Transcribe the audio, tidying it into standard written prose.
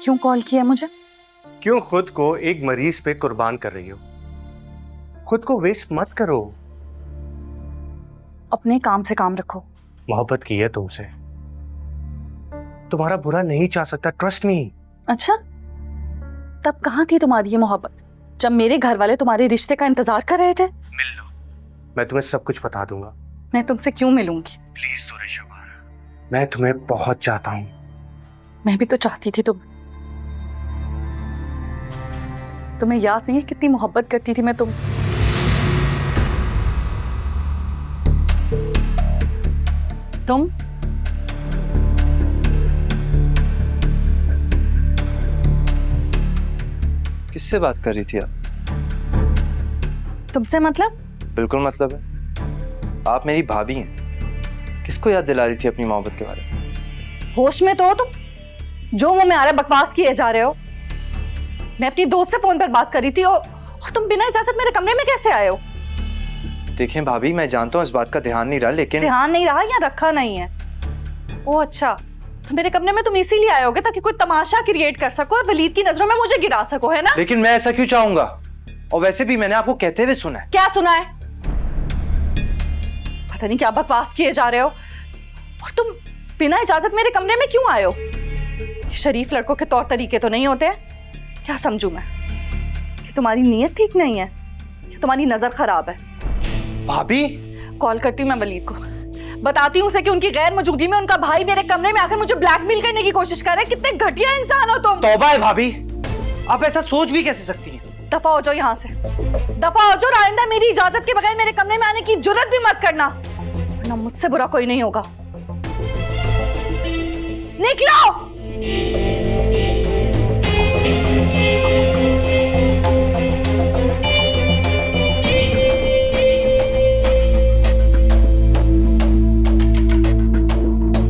क्यों कॉल किया मुझे? क्यों खुद को एक मरीज पे कुर्बान कर रही हो? खुद को वेस्ट मत करो। अपने काम से काम रखो। मोहब्बत की है तुमसे, तुम्हारा बुरा नहीं चाह सकता, ट्रस्ट मी। अच्छा, तब कहाँ थी तुम्हारी ये मोहब्बत जब मेरे घर वाले तुम्हारे रिश्ते का इंतजार कर रहे थे? मिल लो, मैं तुम्हें सब कुछ बता दूंगा। मैं तुमसे क्यों मिलूंगी? प्लीज सुरेशवर, मैं तुम्हें बहुत चाहता हूँ। मैं भी तो चाहती थी। तुम्हें याद नहीं है कितनी मोहब्बत करती थी मैं तुम? किससे बात कर रही थी आप? तुमसे मतलब? बिल्कुल मतलब है, आप मेरी भाभी हैं। किसको याद दिला रही थी अपनी मोहब्बत के बारे में? होश में तो हो तुम? जो मुंह में आ रहा है बकवास किए जा रहे हो। मैं अपनी दोस्त से फोन पर बात कर रही थी और तुम बिना इजाजत मेरे कमरे में कैसे आए हो? देखें भाभी, मैं जानता हूँ इस बात का ध्यान नहीं रहा, लेकिन ध्यान नहीं रहा या रखा नहीं है? ओह अच्छा, तो मेरे कमरे में तुम इसीलिए आए होगे ताकि कोई तमाशा क्रिएट कर सको और वलीद की नजरों में मुझे गिरा सको, है ना? लेकिन मैं ऐसा क्यों चाहूंगा? और वैसे भी मैंने आपको कहते हुए सुना है। क्या सुना है? पता नहीं क्या बकवास किए जा रहे हो। और तुम बिना इजाजत मेरे कमरे में क्यों आए हो? शरीफ लड़कों के तौर तरीके तो नहीं होते हैं। क्या समझूं मैं कि तुम्हारी नीयत ठीक नहीं है कि तुम्हारी नजर खराब है? भाभी, कॉल करती हूँ मैं वलीद को, बताती हूँ उसे कि उनकी गैर मौजूदगी में उनका भाई मेरे कमरे में आकर मुझे ब्लैकमेल करने की कोशिश कर रहा है। कितने घटिया इंसान हो तुम। तौबा है भाभी, आप ऐसा सोच भी कैसे सकती हैं? दफा हो जाओ यहाँ से, दफा हो जाओ। आइंदा मेरी इजाजत के बगैर मेरे कमरे में आने की जुर्रत भी मत करना, वरना मुझसे बुरा कोई नहीं होगा। निकलो।